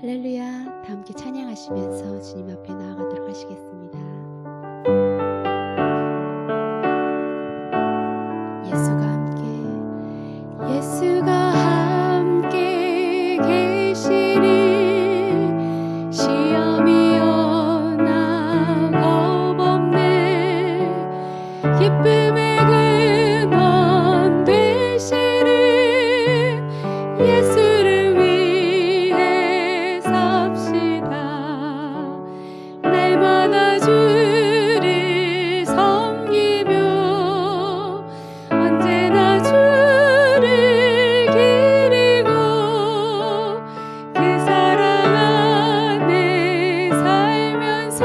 할렐루야. 다 함께 찬양하시면서 주님 앞에 나아가도록 하시겠습니다. 예수가 함께, 예수가 함께 계시니 시험이 오나 겁없네. 기쁨의 근원 되시는 예수를 위해 삽시다. 날마다 주를 섬기며 언제나 주를 기리고 그 사랑 안에 살면서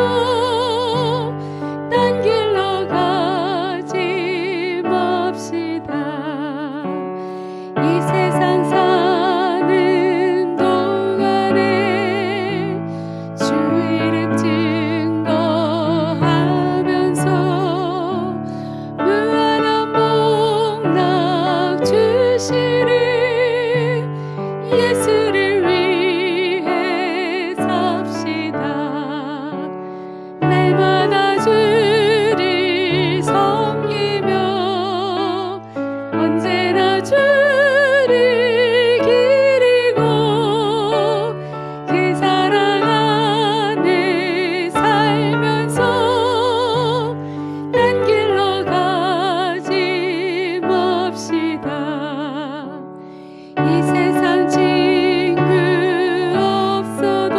딴 길로 가지 맙시다. 이 세상 사는 동안에 주 이름 증거하면서 무한한 복락 주시는 예수를 위해 삽시다. 날마다 주를 섬기며 언제나 주를 기리고 그 사랑 안에 살면서 딴 길로 가지 맙시다. 이 세상 친구 없어도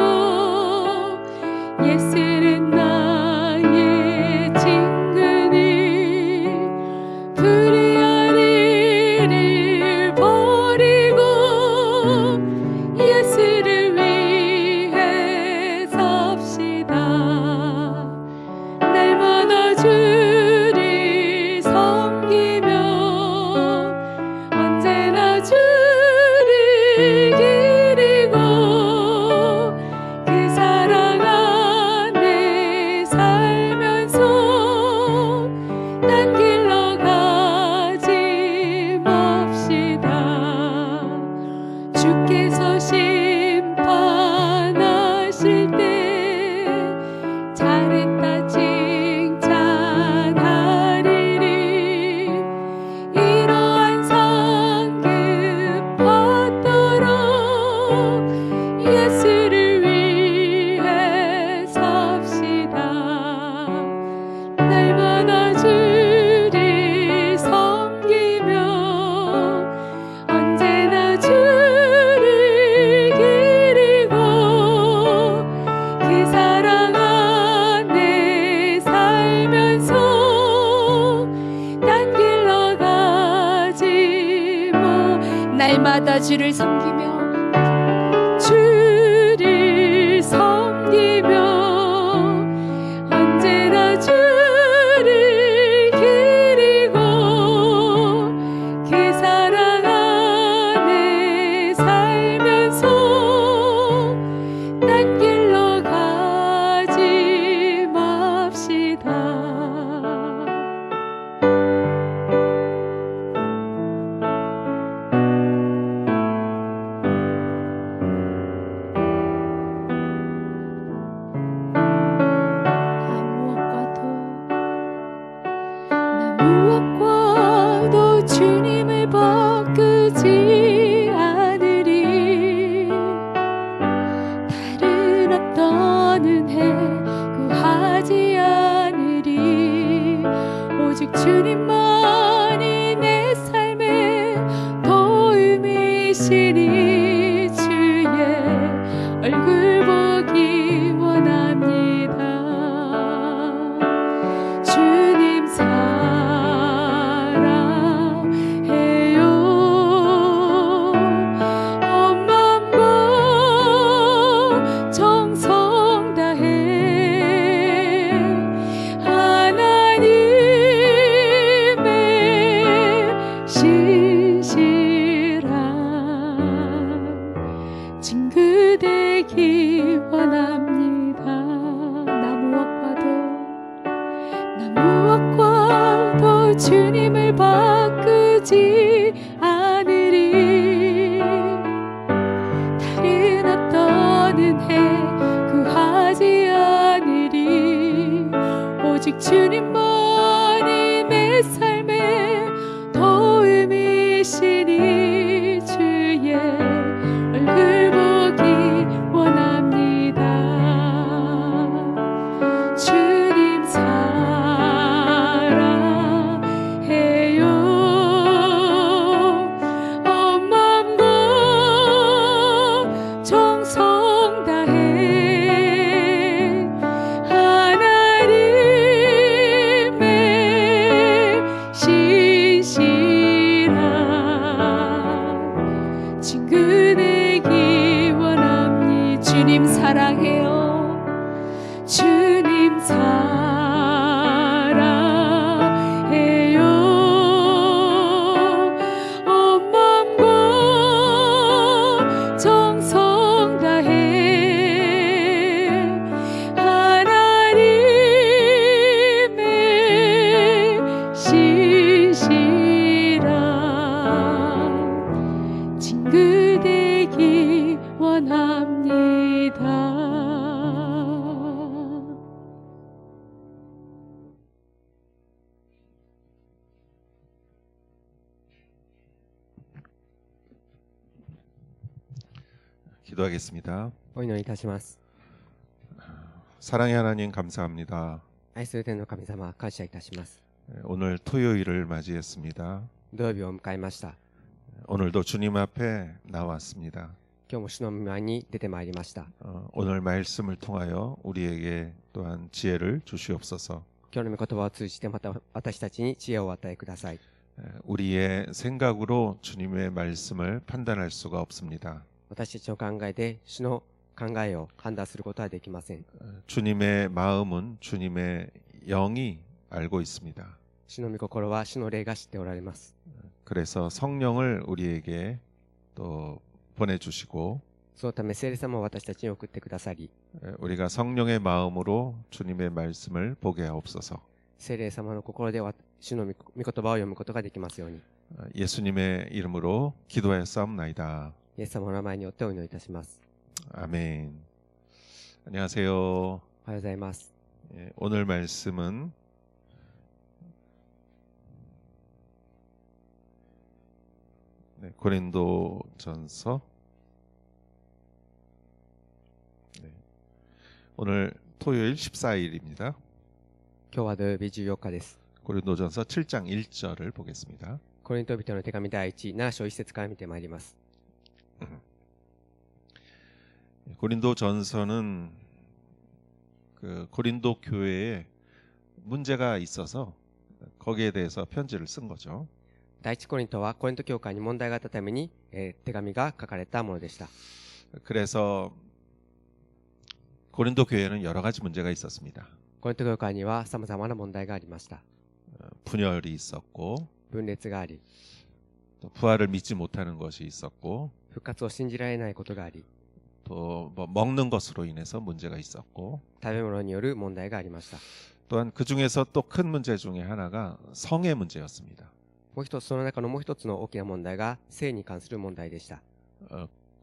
예수는 나의 친구니 불의한 일을 버리고 예수를 위해 삽시다. 날마다 주를 섬기며 언제나 주를 기리고 그 사랑 안에 살면서 딴 길로 가지 맙시다. 주께서 심판하실 때 잘했다 칭찬하리니 이러한 상급 받도록 예수를 위해 삽시다. 날마다 주를 섬기며 언제나 주를 기리고 그 사랑 안에 살면서 딴 길로 가지 마. 날마다 주를 섬기며 주를 섬기며 언제나 주를 기리고 그 사랑 안에 살면서 딴 길로 가지 맙시다. 나 무엇과도 주님을 바꾸지 않으리. 다른 어떤 은혜 구하지 않으리. 오직 주님만이 내 삶의 도움이시니 주의 얼굴 보기 원합니다. 주님 사랑해요. 온 마음과 정성 다해 하나님의 신실한 친구 되기 원합니다. 나 무엇과도 주님을 바꾸지 않으리. 다른 어떤 오직 주님만이 내 삶에 도움이시니 주의 얼굴 보기 원합니다. 주님 사랑해요. 온 마음과 정성 다해 하나님의 신실한 친구 되기 원합니다. 주님 사랑해요. 주님 사랑해요. 온 마음과 정성 다해 하나님의 신실한 친구 되기 원합니다. 기도하겠습니다. お祈りいたします。 사랑의 하나님 감사합니다. 愛する天の神様、感謝いたします。 오늘 토요일을 맞이했습니다. 土曜日を迎えました。 오늘도 주님 앞에 나왔습니다. 今日も主の御前に出てまいりました。 오늘 말씀을 통하여 우리에게 또한 지혜를 주시옵소서. 今日の御言葉を通じてまた私たちに知恵をお与えください。 우리의 생각으로 주님의 말씀을 판단할 수가 없습니다. 私たちの考えで主の考えを判断することはできません。 주님의 마음은 주님의 영이 알고 있습니다. 主の御心は主の霊が知っておられます。 그래서 성령을 우리에게 또 보내주시고 そのため聖霊様を私たちに送ってくださり、 우리가 성령의 마음으로 주님의 말씀을 보게 하옵소서. 聖霊様の心で主の御言葉を読むことができますように。 예수님의 이름으로 기도하였사옵나이다. イエス様の名前によってお祈りいたします。 아멘. 안녕하세요. おはようございます。 오늘 말씀은 고린도전서 오늘 토요일 14일입니다. 今日は土曜日14日です。 고린도전서 7장 1절을 보겠습니다. コリント人の手紙第1、7章1節から見てまいります。 고린도전서는 고린도 교회에 문제가 있어서 거기에 대해서 편지를 쓴 거죠. 第一コリントはコリント教会に問題があったために、手紙が書かれたものでした。 그래서 고린도 교회에는 여러 가지 문제가 있었습니다. コリント教会には様々な問題がありました。 분열이 있었고 分裂があり、 또 부활을 믿지 못하는 것이 있었고 復活を信じられないことがあり、 또 뭐 먹는 것으로 인해서 문제가 있었고 食べ物による問題がありました。 또한 그 중에서 또 큰 문제 중에 하나가 성의 문제였습니다. もう一つ、その中のもう一つの大きな問題が性に関する問題でした。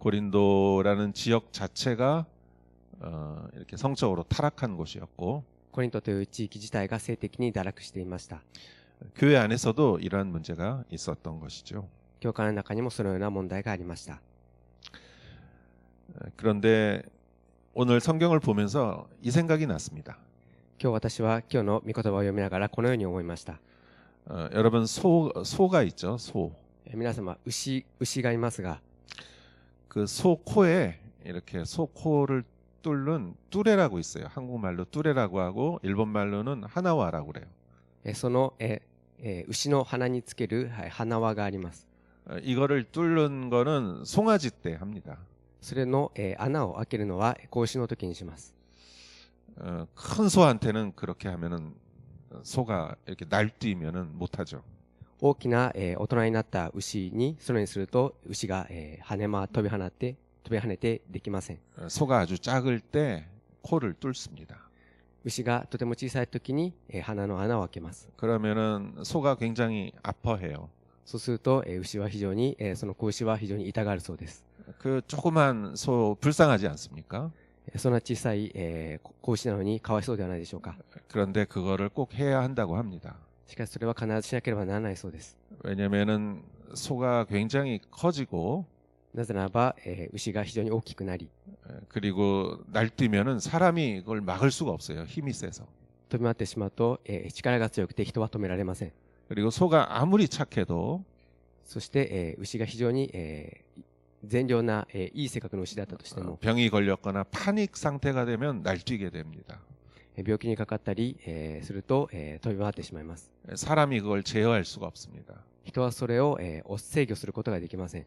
고린도라는 지역 자체가 이렇게 성적으로 타락한 곳이었고 コリントという地域自体が性的に堕落していました。 교회 안에서도 이러한 문제가 있었던 것이죠. 教会の中にもそのような問題がありました。 그런데 오늘 성경을 보면서 이 생각이 났습니다. 今日私は今日の御言葉を読みながらこのように思いました。 여러분 소가 있죠. 소. 皆様、牛がいますが、 그 소 코에 이렇게 소 코를 뚫는 뚜레라고 있어요. 한국말로 뚜레라고 하고 일본말로는 하나와라고 그래요. その、牛の鼻につける、鼻輪があります。 이거를 뚫는 거는 송아지 때 합니다. それの、穴を開けるのは子牛の時にします。 큰 소한테는 그렇게 하면은 소가 이렇게 날뛰면은 못하죠. 大きな、大人になった牛にそのようにすると牛が、飛び跳ねてできません。 소가 아주 작을 때 코를 뚫습니다. 牛がとても小さい時に、鼻の穴を開けます。 그러면은 소가 굉장히 아파해요. そうすると、牛は非常に、その子牛は非常に痛がるそうです。 그 조그만 소 불쌍하지 않습니까? そんな小さい、子牛なのにかわいそうではないでしょうか。 그런데 그거를 꼭 해야 한다고 합니다. しかしそれは必ずしなければならないそうです。 왜냐면은 소가 굉장히 커지고 なぜならば、牛が非常に大きくなり 그리고 날뛰면은 사람이 그걸 막을 수가 없어요. 힘이 세서. 飛び回ってしまうと、力が強くて人は止められません。 그리고 소가 아무리 착해도 そして、牛が非常に、善良な、いい性格の牛だったとしても、 병이 걸렸거나 파닉 상태가 되면 날뛰게 됩니다. 病気にかかったり、すると、飛び回ってしまいます。 사람이 그걸 제어할 수가 없습니다. 人はそれを、制御することができません。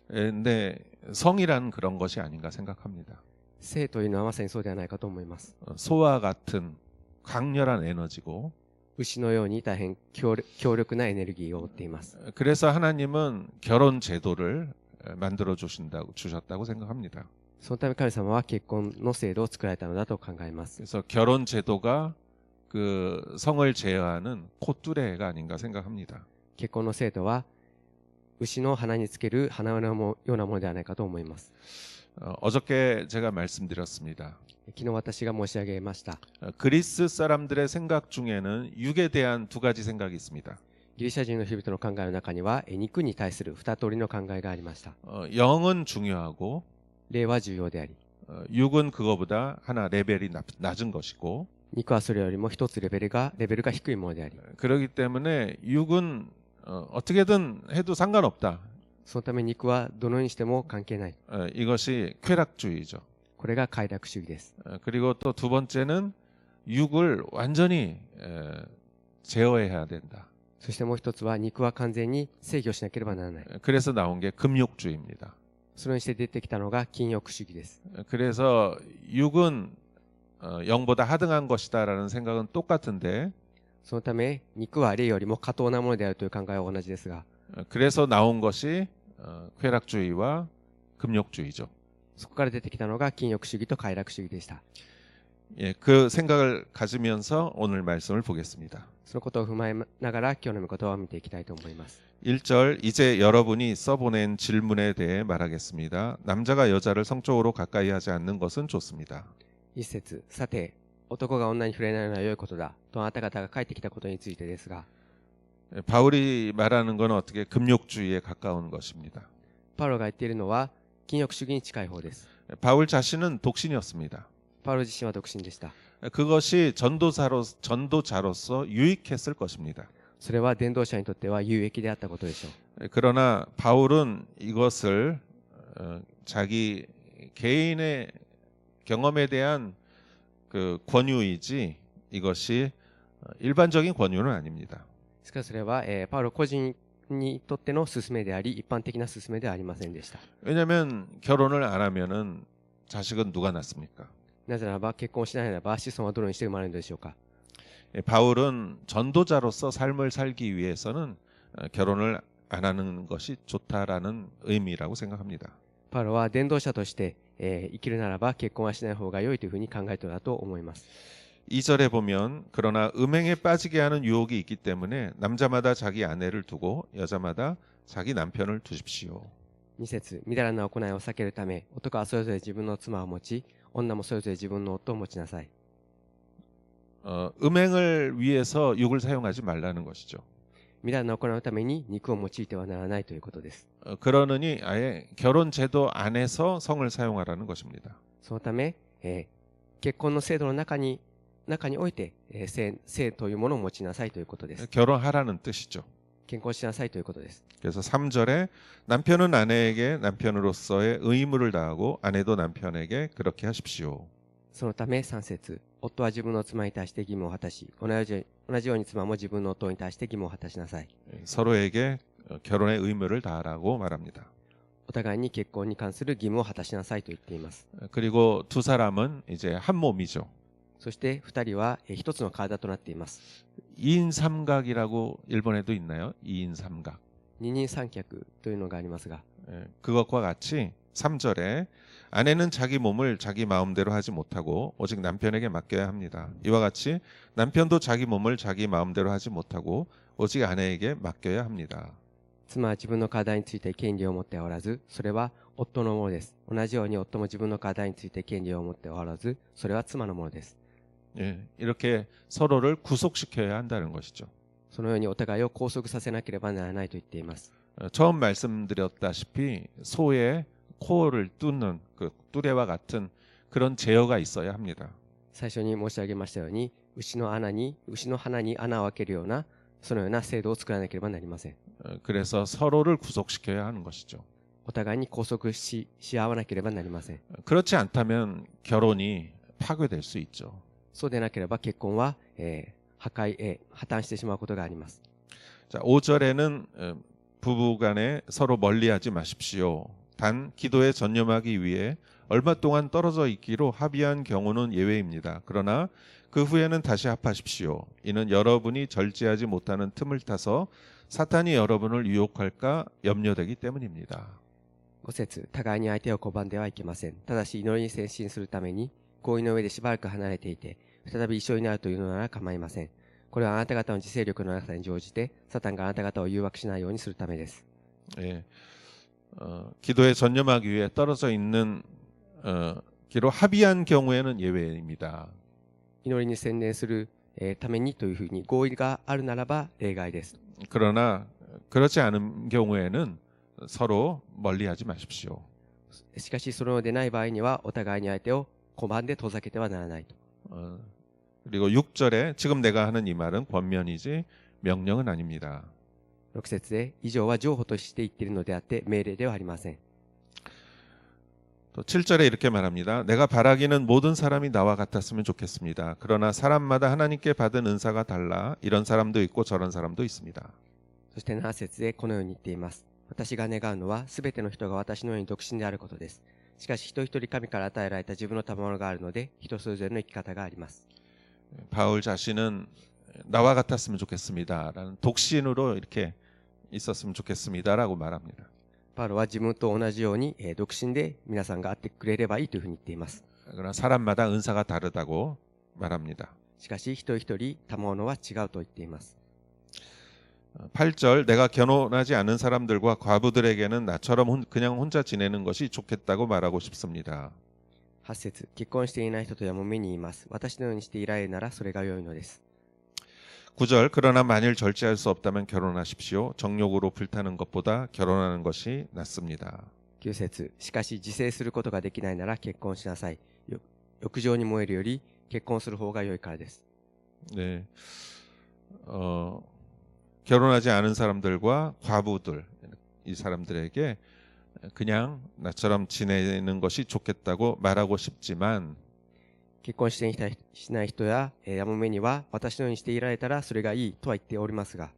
근데 성이란 그런 것이 아닌가 생각합니다. 性というのはまさにそうではないかと思います。 소와 같은 강렬한 에너지고 牛のように大変強力なエネルギーを持っています。 그래서 하나님은 결혼 제도를 만들어 주셨다고 생각합니다. そのため神様は結婚の制度を作られたのだと考えます。 그래서 결혼 제도가 그 성을 제어하는 콧뚜레가 아닌가 생각합니다. 結婚の制度は牛の鼻につける鼻のようなものではないかと思います。 어저께 제가 말씀드렸습니다. 昨日私が申し上げました。 그리스 사람들의 생각 중에는 육에 대한 두 가지 생각이 있습니다. ギリシャ人の人々の考えの中には肉に対する二通りの考えがありました。 영은 중요하고 霊は重要であり、 육은 그거보다 하나 레벨이 낮은 것이고 肉はそれよりも一つレベルが低いものであり、 그렇기 때문에 육은 어떻게든 해도 상관없다. そのため肉はどのようにしても関係ない。 이것이 쾌락주의죠. これが快楽主義です。 그리고 또 두 번째는 육을 완전히 제어해야 된다. そしてもう一つは肉は完全に制御しなければならない。 그래서 나온 게 금욕주의입니다. それにして出てきたのが禁欲主義です。 그래서 육은 영보다 하등한 것이다라는 생각은 똑같은데 そのため肉は霊よりも下等なものであるという考えは同じですが、 그래서 나온 것이 쾌락주의와 금욕주의죠. そこから出てきたのが禁欲主義と快楽主義でした。 예, 그 생각을 가지면서 오늘 말씀을 보겠습니다. そのことを踏まえながら今日の御言葉を見ていきたいと思います。 1절 이제 여러분이 써보낸 질문에 대해 말하겠습니다. 남자가 여자를 성적으로 가까이 하지 않는 것은 좋습니다. 一節、さて、男が女に触れないのは良いことだとあなた方が書いてきたことについてですが、 바울이 말하는 건 어떻게 금욕주의에 가까운 것입니다. パウロが言っているのは禁欲主義に近い方です。 바울 자신은 독신이었습니다. パウロ自身は独身でした。 그것이 전도자로서 유익했을 것입니다. それは伝道者にとっては有益であったことでしょう。 그러나 바울은 이것을 자기 개인의 경험에 대한 그 권유이지 이것이 일반적인 권유는 아닙니다. しかしそれは、パウロ個人にとっての勧めであり、一般的な勧めではありませんでした。 왜냐하면 결혼을 안 하면은 자식은 누가 낳습니까? なぜならば結婚しないならば子孫はどのようにして生まれるのでしょうか。 바울은 전도자로서 삶을 살기 위해서는 결혼을 안 하는 것이 좋다라는 의미라고 생각합니다. パウロは伝道者として、生きるならば結婚はしない方が良いというふうに考えていると思います。 2절에 보면 그러나 음행에 빠지게 하는 유혹이 있기 때문에 남자마다 자기 아내를 두고 여자마다 자기 남편을 두십시오. 2節、みだらな行いを避けるため、男はそれぞれ自分の妻を持ち、女もそれぞれ自分の夫を持ちなさい。 음행을 위해서 육을 사용하지 말라는 것이죠. みだらな行いのために肉を用いてはならないということです。 그러느니 아예 결혼 제도 안에서 성을 사용하라는 것입니다. そのため、結婚の制度の中において、性というものを持ちなさいということです。 결혼하라는 뜻이죠. 健康しなさいということです。 그래서 3절에 남편은 아내에게 남편으로서의 의무를 다하고 아내도 남편에게 그렇게 하십시오. そのため3節、夫は自分の妻に対して義務を果たし、同じように妻も自分の夫に対して義務を果たしなさい。 서로에게 결혼의 의무를 다하라고 말합니다. お互いに結婚に関する義務を果たしなさいと言っています。 그리고 두 사람은 이제 한 몸이죠. そして2人は一つの体となっています。 2인 삼각이라고 일본에도 있나요? 2인 삼각. 二人三脚というのがありますが、 그것과 같이 3절에 아내는 자기 몸을 자기 마음대로 하지 못하고 오직 남편에게 맡겨야 합니다. 이와 같이 남편도 자기 몸을 자기 마음대로 하지 못하고 오직 아내에게 맡겨야 합니다. 妻は自分の体について権利を持っておらず、それは夫のものです。同じように夫も自分の体について権利を持っておらず、それは妻のものです。 예, 이렇게 서로를 구속시켜야 한다는 것이죠. そのようにお互いを拘束させなければならないと言っています。 처음 말씀드렸다시피 소의 코를 뚫는 그 뚜레와 같은 그런 제어가 있어야 합니다. 最初に申し上げましたように、牛の鼻に穴を開けるような、そのような制度を作らなければなりません。 그래서 서로를 구속시켜야 하는 것이죠. お互いに拘束し合わなければなりません。 그렇지 않다면 결혼이 파괴될 수 있죠. そうでなければ結婚は、破綻してしまうことがあります。 자, 5절에는 부부간에 서로 멀리하지 마십시오. 단 기도에 전념하기 위해 얼마 동안 떨어져 있기로 합의한 경우는 예외입니다. 그러나 그 후에는 다시 합하십시오. 이는 여러분이 절제하지 못하는 틈을 타서 사탄이 여러분을 유혹할까 염려되기 때문입니다. 5節、互いに相手を拒んではいけません。ただし祈りに専心するために、合意の上でしばらく離れていて、再び一緒になるというのなら構いません。これはあなた方の自制力の中に乗じて、サタンがあなた方を誘惑しないようにするためです。 예, 기도에 전념하기 위해 떨어져 있는 기로 합의한 경우에는 예외입니다. 祈りに専念する、ためにというふうに合意があるならば例外です。 그러나 그렇지 않은 경우에는 서로 멀리하지 마십시오. しかしそのようでない場合には、お互いに相手を拒んで遠ざけてはならないと。 그리고 6절에 지금 내가 하는 이 말은 권면이지 명령은 아닙니다. 6節で、以上は譲歩として言っているのであって命令ではありません。 또 7절에 이렇게 말합니다. 내가 바라기는 모든 사람이 나와 같았으면 좋겠습니다. 그러나 사람마다 하나님께 받은 은사가 달라 이런 사람도 있고 저런 사람도 있습니다. そして7節でこのように言っています。私が願うのは、すべての人が私のように独身であることです。しかし一人一人神から与えられた自分の賜物があるので、人それぞれの生き方があります。 바울 자신은 나와 같았으면 좋겠습니다라는 독신으로 이렇게 있었으면 좋겠습니다라고 말합니다. パウロは自分と同じように、独身で皆さんがあってくれればいいというふうに言っています。 그러나 사람마다 은사가 다르다고 말합니다. しかし一人一人賜物は違うと言っています。 8절 내가 결혼하지 않은 사람들과 과부들에게는 나처럼 그냥 혼자 지내는 것이 좋겠다고 말하고 싶습니다. 8節、結婚していない人とやもめに言います。私のようにしていられるならそれが良いのです。 9절 그러나 만일 절제할 수 없다면 결혼하십시오. 정욕으로 불타는 것보다 결혼하는 것이 낫습니다. 9節、しかし自制することができないなら結婚しなさい。欲情に燃えるより結婚する方が良いからです。 네, 결혼하지 않은 사람들과 과부들 이 사람들에게 그냥 나처럼 지내는 것이 좋겠다고 말하고 싶지만 結婚しない人ややもめには私のようにしていられたらそれがいいとは言っておりますが、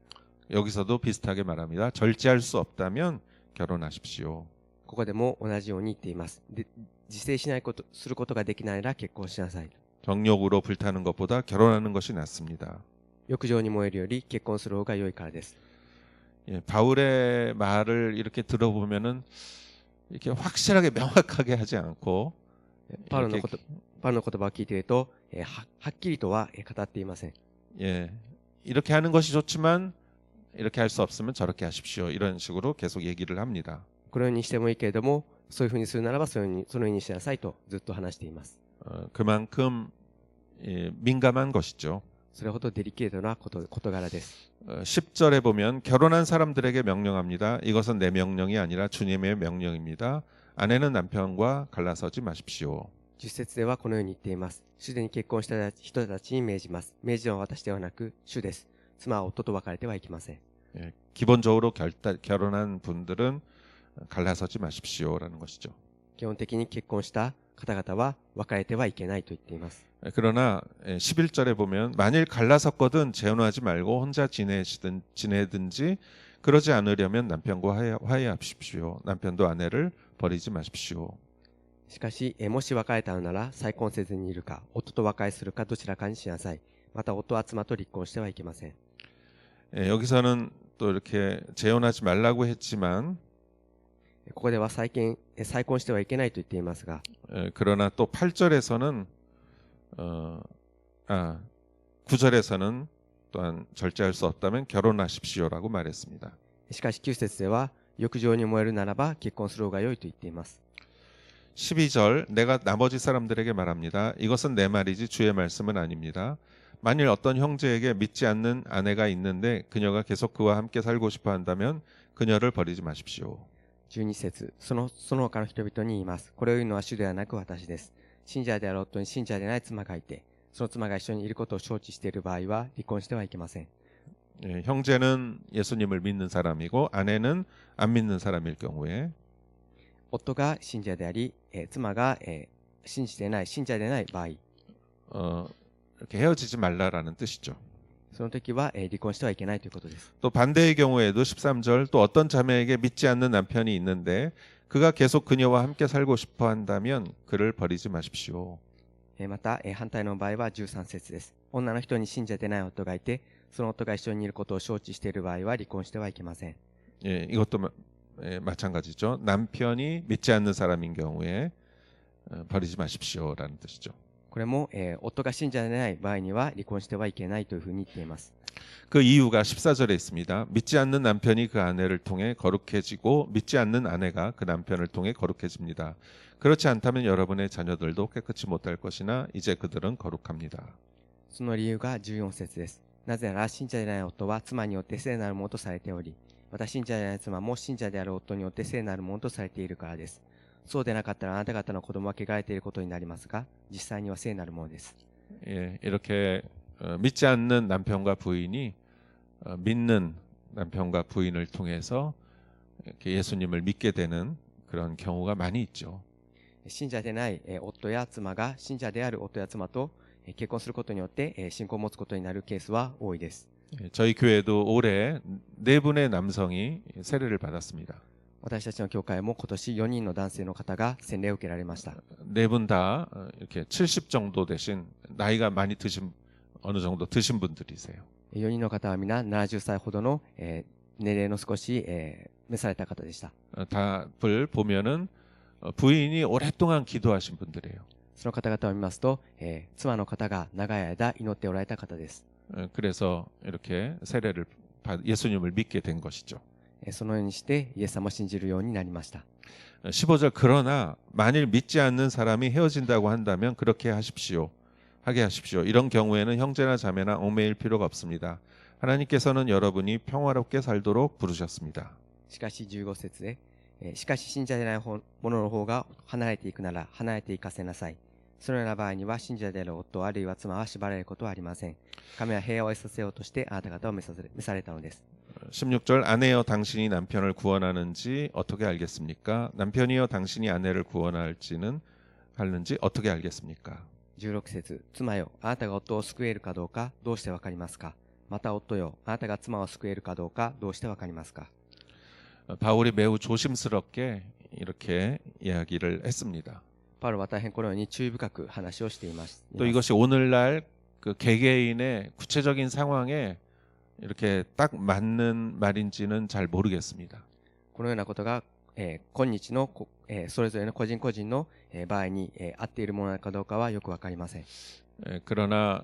여기서도 비슷하게 말합니다. 절제할 수 없다면 결혼하십시오. ここでも同じように言っています。で、自制することができないなら結婚しなさい。 정욕으로 불타는 것보다 결혼하는 것이 낫습니다. 欲情に燃えるより結婚する方が良いからです。 예, 바울의 말을 이렇게 들어보면은 이렇게 확실하게 명확하게 하지 않고 パウロの 이렇게 言葉を聞いていると、はっきりとは語っていません。 예, 이렇게 하는 것이 좋지만 이렇게 할 수 없으면 저렇게 하십시오. 이런 식으로 계속 얘기를 합니다. このようにしてもいいけれども、そういうふうにするならばそのようにしなさいとずっと話しています。 그만큼 민감한 것이죠. それほどデリケートな事柄です。 10절에 보면 결혼한 사람들에게 명령합니다. 이것은 내 명령이 아니라 주님의 명령입니다. 아내는 남편과 갈라서지 마십시오. 10節ではこのように言っています。すでに結婚した人たちに命じます。命じは私ではなく主です。妻は夫と別れてはいけません。 예, 기본적으로 결혼한 분들은 갈라서지 마십시오라는 것이죠. 基本的に結婚した方々は別れてはいけないと言っています。 그러나 11절에 보면 만일 갈라섰거든 재혼하지 말고 혼자 지내든지 그러지 않으려면 남편과 화해하십시오. 남편도 아내를 버리지 마십시오. しかし、もし別れたのなら再婚せずにいるか、夫と和解するかどちらかにしなさい。また夫は妻と離婚してはいけません。 여기서는 또 이렇게 재혼하지 말라고 했지만 ここでは再婚してはいけないと言っていますが、 그러나 또 8절에서는 9절에서는 또한 절제할 수 없다면 결혼하십시오라고 말했습니다. しかし9節では、欲情に燃えるならば結婚する方が良いと言っています。 12절 내가 나머지 사람들에게 말합니다. 이것은 내 말이지 주의 말씀은 아닙니다. 만일 어떤 형제에게 믿지 않는 아내가 있는데 그녀가 계속 그와 함께 살고 싶어 한다면 그녀를 버리지 마십시오. 12節その他の人々に言います。これを言うのは主ではなく私です。信者である夫に信者でない妻がいて、その妻が一緒にいることを承知している場合は離婚してはいけません。 예, 형제는 예수님을 믿는 사람이고 아내는 안 믿는 사람일 경우에 夫が信者であり、妻が、信じてない信者でない場合、 이렇게 헤어지지 말라라는 뜻이죠. その時は、離婚してはいけないということです。 또 반대의 경우에도 13절 또 어떤 자매에게 믿지 않는 남편이 있는데 그가 계속 그녀와 함께 살고 싶어 한다면 그를 버리지 마십시오. また、反対の場合は13節です。女の人に信者でない夫がいて、その夫が一緒にいることを承知している場合は離婚してはいけません。 예, 이것도 마찬가지죠. 남편이 믿지 않는 사람인 경우에 버리지 마십시오라는 뜻이죠. これも、夫が信者でない場合には離婚してはいけないというふうに言っています。 그 이유가 14절에 있습니다. 믿지 않는 남편이 그 아내를 통해 거룩해지고 믿지 않는 아내가 그 남편을 통해 거룩해집니다. 그렇지 않다면 여러분의 자녀들도 깨끗이 못할 것이나 이제 그들은 거룩합니다. その理由が14節です。なぜなら信者でない夫は妻によって聖なるものとされており、また信者でない妻も信者である夫によって聖なるものとされているからです。そうでなかったらあなた方の子供は汚れていることになりますが、実際には聖なるものです。 예, 이렇게 믿지 않는 남편과 부인이 믿는 남편과 부인을 통해서 이렇게 예수님을 믿게 되는 그런 경우가 많이 있죠. 信者でない夫や妻が信者である夫や妻と結婚することによって信仰を持つことになるケースは多いです。 예, 저희 교회도 올해 4분의 남성이 세례를 받았습니다. 私たちの教会も今年4人の男性の方が洗礼を受けられました。 4분 다 이렇게 70 정도 되신 나이가 많이 드신 어느 정도 드신 분들이세요. 4人の方は皆70歳ほどの年齢の少し召された方でした。 답을 보면은 부인이 오랫동안 기도하신 분들이에요. その方々を見ますと、妻の方が長い間祈っておられた方です。 그래서 이렇게 세례를 예수님을 믿게 된 것이죠. そのようにしてイエス様を信じるようになりました。 15절 그러나 만일 믿지 않는 사람이 헤어진다고 한다면 그렇게 하게 하십시오. 이런 경우에는 형제나 자매나 얽매일 필요가 없습니다. 하나님께서는 여러분이 평화롭게 살도록 부르셨습니다. しかし15節で、しかし信者でない者の方が離れていくなら離れていかせなさい。そのような場合には信者である夫あるいは妻は縛られることはありません。神は平和を得させようとしてあなた方を召されたのです。 16절 아내여 당신이 남편을 구원하는지 어떻게 알겠습니까? 남편이여 당신이 아내를 구원할지는 하는지 어떻게 알겠습니까? 16節妻よあなたが夫を救えるかどうかどうしてわかりますか。また夫よあなたが妻を救えるかどうかどうしてわかりますか。 바울이 매우 조심스럽게 이렇게 이야기를 했습니다. パウロは大変このように注意深く話をしています。 또 이것이 오늘날 그 개개인의 구체적인 상황에 이렇게 딱 맞는 말인지는 잘 모르겠습니다. このようなことが、今日の、それぞれの個人個人の、場合に、合っているものかどうかはよくわかりません。 그러나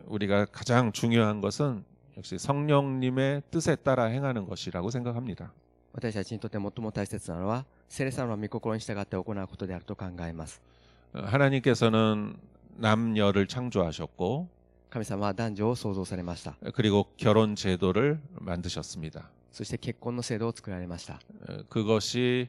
우리가 가장 중요한 것은 역시 성령님의 뜻에 따라 행하는 것이라고 생각합니다. 私たちにとって最も大切なのは聖霊様の御心に従って行うことであると考えます。 하나님께서는 남녀를 창조하셨고 神様は男女を創造されました。 그리고 결혼 제도를 만드셨습니다. そして結婚の制度を作られました。 그것이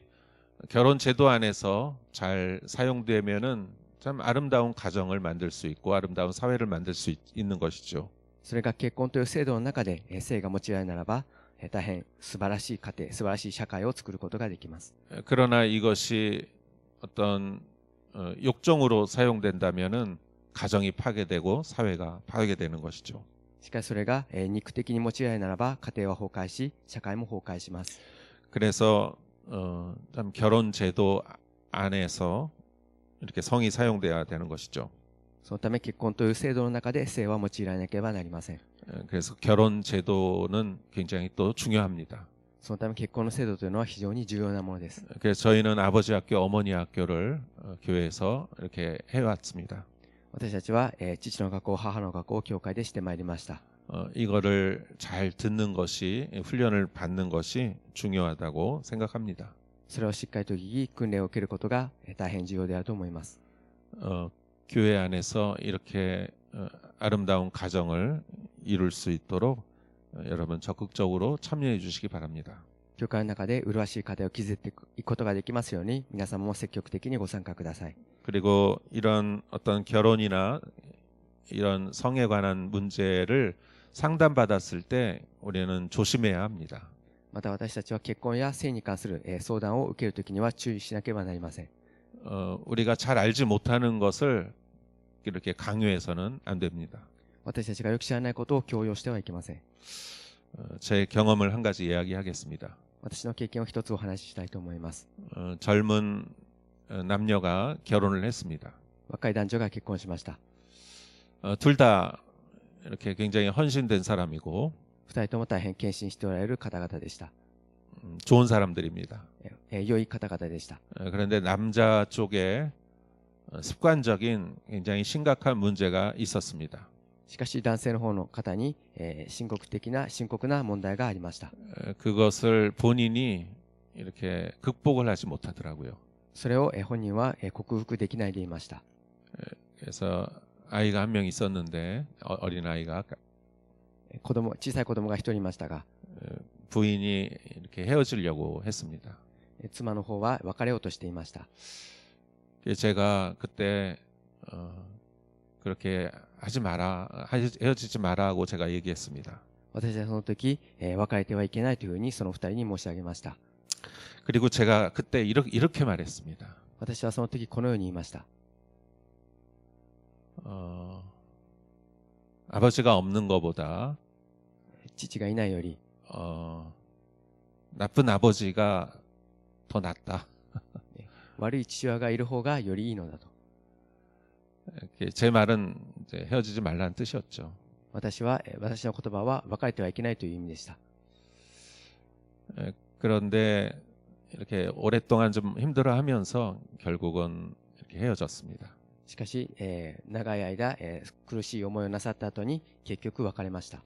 결혼 제도 안에서 잘 사용되면은 참 아름다운 가정을 만들 수 있고 아름다운 사회를 만들 수 있는 것이죠. それが結婚という制度の中で性が用いられるならば大変素晴らしい家庭、素晴らしい社会を作ることができます。 그러나 이것이 어떤 욕정으로 사용된다면은 가정이 파괴되고 사회가 파괴되는 것이죠. しかしそれが肉的に用いられるならば家庭は崩壊し社会も崩壊します。 그래서 참 결혼 제도 안에서 이렇게 성이 사용돼야 되는 것이죠. そのため結婚という制度の中で性は用いられなければなりません。 그래서 결혼 제도는 굉장히 또 중요합니다. そのため結婚の制度というのは非常に重要なものです。 그래서 저희는 아버지 학교, 어머니 학교를 교회에서 이렇게 해왔습니다. 私たちは父の学校、母の学校を教会でしてまいりました。 이거를 잘 듣는 것이 훈련을 받는 것이 중요하다고 생각합니다. それをしっかりと聞き、訓練を受けることが大変重要であると思います。 교회 안에서 이렇게 아름다운 가정을 이룰 수 있도록 여러분 적극적으로 참여해 주시기 바랍니다. 教会の中で麗しい家庭を築いていくことができますように、皆様も積極的にご参加ください。 그리고 이런 어떤 결혼이나 이런 성에 관한 문제를 상담받았을 때 우리는 조심해야 합니다. また私たちは結婚や性に関する相談を受けるときには注意しなければなりません。 우리가 잘 알지 못하는 것을 이렇게 강요해서는 안 됩니다. 私たちがよく知らないことを強要してはいけません。 제 경험을 한 가지 이야기하겠습니다. 私の経験を一つお話ししたいと思います。 젊은 남녀가 결혼을 했습니다. 若い男女が結婚しました。 둘 다 이렇게 굉장히 헌신된 사람이고 二人とも大変献身しておられる方々でした。 좋은 사람들입니다. 良い方々でした。 그런데 남자 쪽에 습관적인 굉장히 심각한 문제가 있었습니다. しかし男性の方の方に、深刻な問題がありました。 그것을 본인이 이렇게 극복을 하지 못하더라고요. それを本人は克服できないでいました。 그래서 아이가 한 명 있었는데 어린 아이가 小さい子供が一人いましたが、 부인이 이렇게 헤어지려고 했습니다. 妻の方は別れようとしていました。 제가 그때 그렇게 헤어지지 마라고 제가 얘기했습니다. 私はその時、別れてはいけないというふうにその二人に申し上げました。 그리고 제가 그때 이렇게 말했습니다. 私はその時このように言いました。 아버지가 없는 것보다 父がいないより 나쁜 아버지가 더 낫다. 悪い父親がいる方がよりいいのだと。 제 말은 이제 헤어지지 말라는 뜻이었죠. 私の言葉は別れてはいけないという意味でした。 그런데 이렇게 오랫동안 좀 힘들어하면서 결국은 이렇게 헤어졌습니다. しかし、長い間、苦しい思いをなさった後に結局別れました。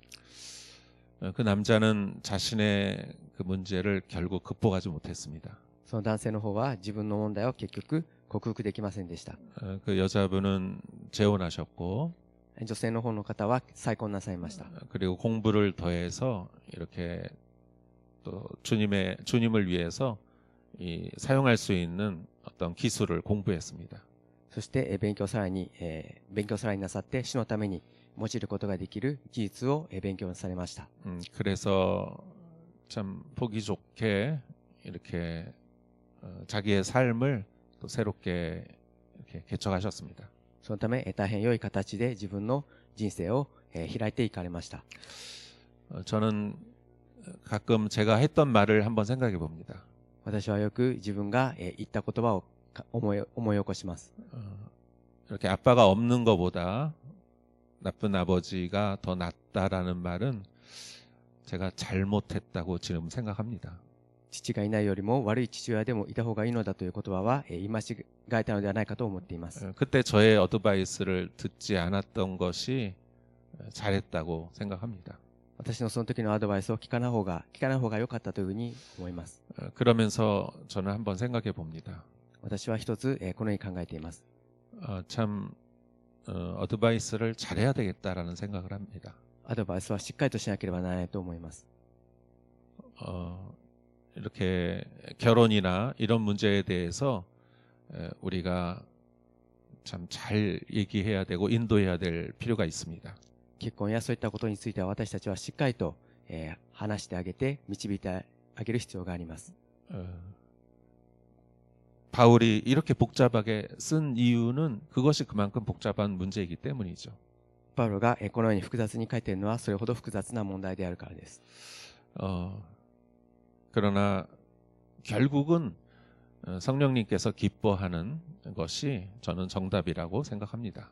그 남자는 자신의 그 문제를 결국 극복하지 못했습니다. その男性の方は自分の問題を結局克服できませんでした。 그 여자분은 재혼하셨고 女性の方の方は再婚なさいました。 그리고 공부를 더해서 이렇게 또 주님을 위해서 사용할 수 있는 어떤 기술을 공부했습니다. そして勉強さらになさって主のために用いることができる技術を勉強されました。 그래서 참 보기 좋게 이렇게 자기의 삶을 또 새롭게 이렇게 개척하셨습니다. そのため大変良い形で自分の人生を開いていかれました。 저는 가끔 제가 했던 말을 한번 생각해 봅니다. 私はよく自分が言った言葉を思い起こします。 이렇게 아빠가 없는 것보다 나쁜 아버지가 더 낫다라는 말은 제가 잘못했다고 지금 생각합니다. 父がいないよりも悪い父親でもいた方がいいのだという言葉は言い間違えたのではないかと思っています。 그때 저의 어드바이스를 듣지 않았던 것이 잘했다고 생각합니다. 私のその時のアドバイスを聞かない方が良かったというふうに思います。 그러면서 저는 한번 생각해 봅니다. 私は一つこのように考えています。 참 어드바이스를 잘해야 되겠다라는 생각을 합니다. アドバイスはしっかりとしなければならないと思います。 이렇게 결혼이나 이런 문제에 대해서 우리가 참 잘 얘기해야 되고 인도해야 될 필요가 있습니다. 結婚やそういったことについては私たちはしっかりと話してあげて導いてあげる必要があります。 바울이 이렇게 복잡하게 쓴 이유는 그것이 그만큼 복잡한 문제이기 때문이죠. パウロがこのように複雑に書いているのはそれほど複雑な問題であるからです。 그러나 결국은 성령님께서 기뻐하는 것이 저는 정답이라고 생각합니다.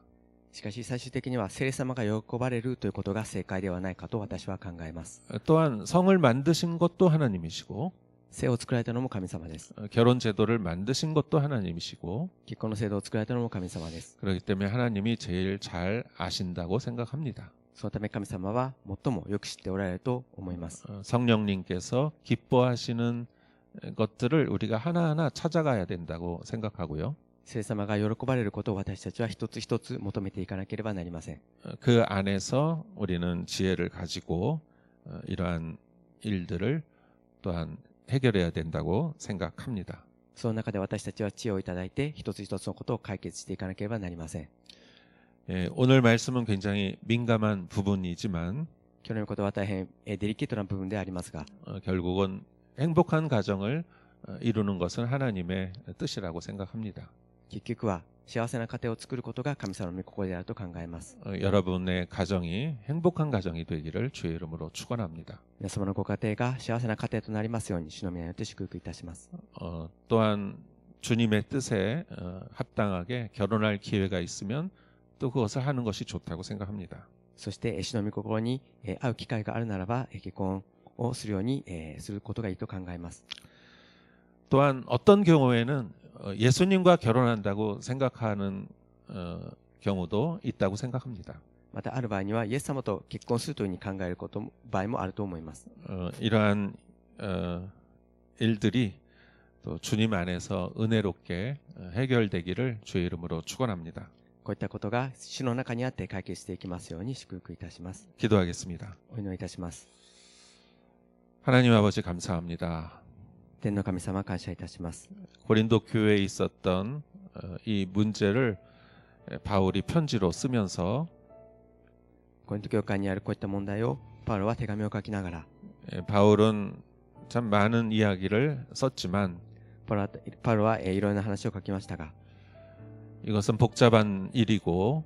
しかし最終的には聖霊様が喜ばれるということが正解ではないかと私は考えます。 또한 성을 만드신 것도 하나님이시고 性を作られたのも神様です。 결혼 제도를 만드신 것도 하나님이시고 結婚の制度を作られたのも神様です。 그렇기 때문에 하나님이 제일 잘 아신다고 생각합니다. そのため神様は最もよく知っておられると思います。 성령님께서 기뻐하시는 것들을 우리가 하나하나 찾아가야 된다고 생각하고요. 聖様が喜ばれることを私たちは一つ一つ求めていかなければなりません。 그 안에서 우리는 지혜를 가지고 이러한 일들을 또한 해결해야 된다고 생각합니다. その中で私たちは知恵をいただいて一つ一つのことを解決していかなければなりません。 오늘 말씀은 굉장히 민감한 부분이지만 今日のことは大変デリケートな部分でありますが、 결국은 행복한 가정을 이루는 것은 하나님의 뜻이라고 생각합니다. 結局は幸せな家庭を作ることが神様の御心であると考えます。 여러분의 가정이 행복한 가정이 되기를 주의 이름으로 축원합니다. 皆様のご家庭が幸せな家庭となりますように主の皆によって祝福いたします。 또한 주님의 뜻에 합당하게 결혼할 기회가 있으면 또 그것을 하는 것이 좋다고 생각합니다. そして主の御心に会う機会があるならば結婚をするようにすることがいいと考えます。 또한 어떤 경우에는 예수님과 결혼한다고 생각하는 경우도 있다고 생각합니다. またある場合にはイエス様と結婚するというふうに考える場合もあると思います。 이러한 일들이 또 주님 안에서 은혜롭게 해결되기를 주의 이름으로 축원합니다. こういったことが主の中にあって解決していきますように祝福いたします。 기도하겠습니다. お祈りいたします。 하나님 아버지 감사합니다. 天の神様感謝いたします。 고린도 교회에 있었던 이 문제를 바울이 편지로 쓰면서 コリント教会にあるこういった問題をパウロは手紙を書きながら、 바울은 참 많은 이야기를 썼지만 パウロはいろいろな話を書きましたが、 이것은 복잡한 일이고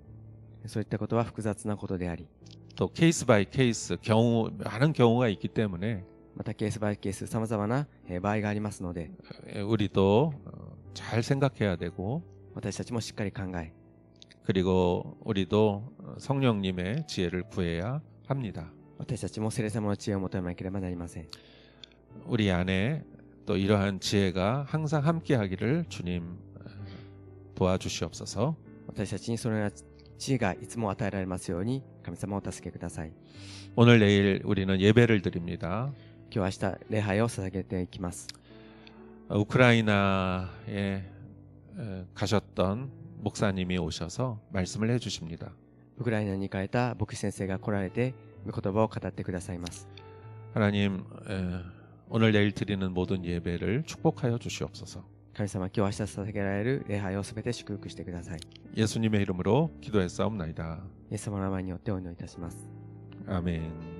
そういったことは複雑なことであり、 또 케이스 바이 케이스 많은 경우가 있기 때문에 またケースバイケース様々な場合がありますので、 우리도 잘 생각해야 되고 私たちもしっかり考え、 그리고 우리도 성령님의 지혜를 구해야 합니다. 私たちも聖霊様の知恵を求めなければなりません。 우리 안에 또 이러한 지혜가 항상 함께하기를 주님 도와주시옵소서. 私たちにそのような知恵がいつも与えられますように神様をお助けください。 오늘 내일 우리는 예배를 드립니다. 今日明日礼拝を捧げていきます。 우크라이나에 가셨던 목사님이 오셔서 말씀을 해주십니다. ウクライナに行かれた牧師先生が来られて御言葉を語ってくださいます。 하나님 오늘 내일 드리는 모든 예배를 축복하여 주시옵소서. 神様、今日明日捧げられる礼拝をすべて祝福してください。 예수님의 이름으로 기도했사옵나이다. イエス様の名前によってお祈りいたします。 아멘.